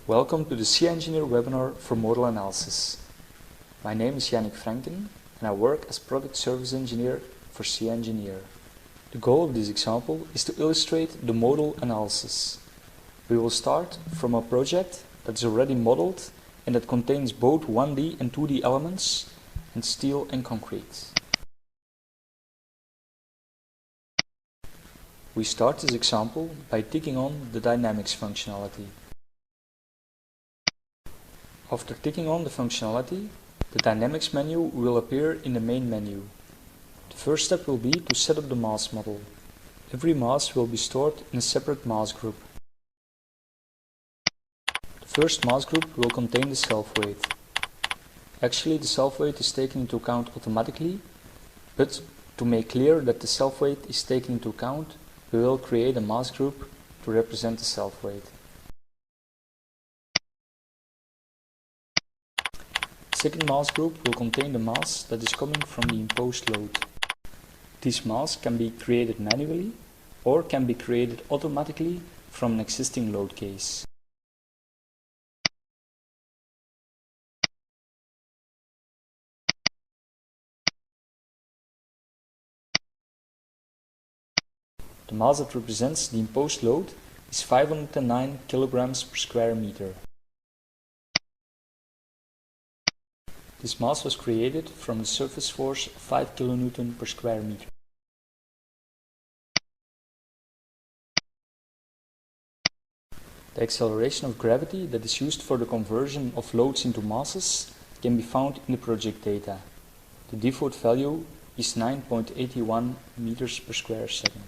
Welcome to the C Engineer webinar for modal analysis. My name is Yannick Franken and I work as Product Service Engineer for C Engineer. The goal of this example is to illustrate the modal analysis. We will start from a project that is already modeled and that contains both 1D and 2D elements and steel and concrete. We start this example by ticking on the dynamics functionality. After ticking on the functionality, the dynamics menu will appear in the main menu. The first step will be to set up the mass model. Every mass will be stored in a separate mass group. The first mass group will contain the self-weight. Actually, the self-weight is taken into account automatically, but to make clear that the self-weight is taken into account, we will create a mass group to represent the self-weight. The second mass group will contain the mass that is coming from the imposed load. This mass can be created manually or can be created automatically from an existing load case. The mass that represents the imposed load is 509 kilograms per square meter. This mass was created from the surface force of 5 kN per square meter. The acceleration of gravity that is used for the conversion of loads into masses can be found in the project data. The default value is 9.81 meters per square second.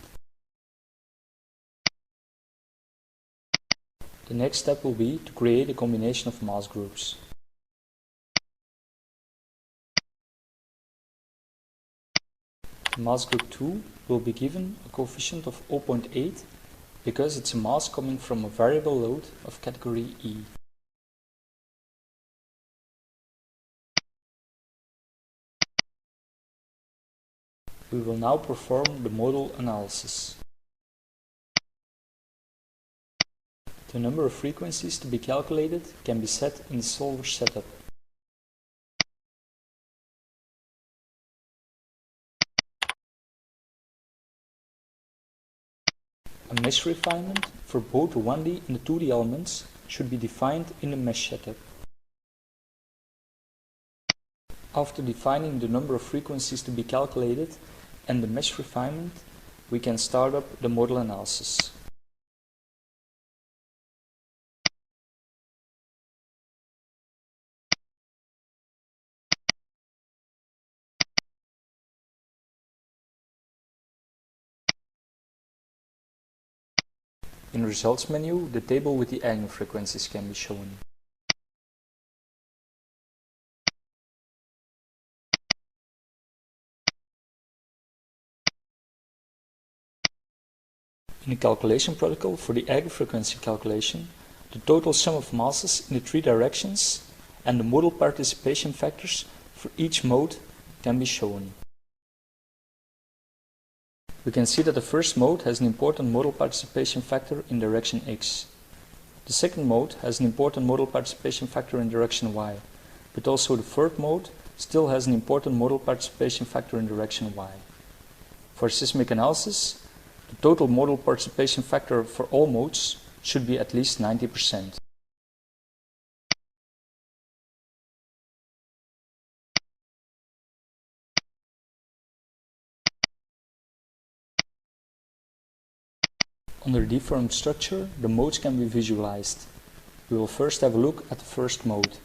The next step will be to create a combination of mass groups. Mass group 2 will be given a coefficient of 0.8 because it's a mass coming from a variable load of category E. We will now perform the modal analysis. The number of frequencies to be calculated can be set in the solver setup. A mesh refinement for both the 1D and the 2D elements should be defined in the mesh setup. After defining the number of frequencies to be calculated and the mesh refinement, we can start up the modal analysis. In the results menu, the table with the eigenfrequencies can be shown. In the calculation protocol for the eigenfrequency calculation, the total sum of masses in the three directions and the modal participation factors for each mode can be shown. We can see that the first mode has an important modal participation factor in direction X. The second mode has an important modal participation factor in direction Y, but also the third mode still has an important modal participation factor in direction Y. For seismic analysis, the total modal participation factor for all modes should be at least 90%. Under deformed structure, the modes can be visualized. We will first have a look at the first mode.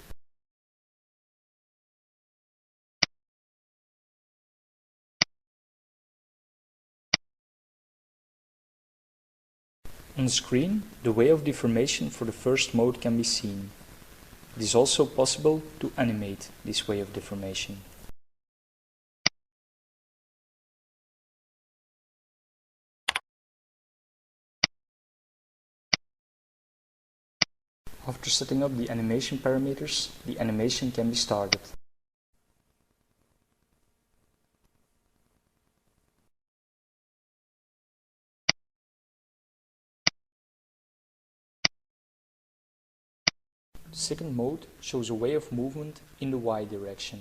On the screen, the way of deformation for the first mode can be seen. It is also possible to animate this way of deformation. After setting up the animation parameters, the animation can be started. The second mode shows a way of movement in the y direction.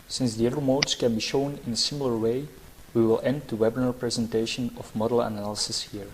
Since the other modes can be shown in a similar way, we will end the webinar presentation of modal analysis here.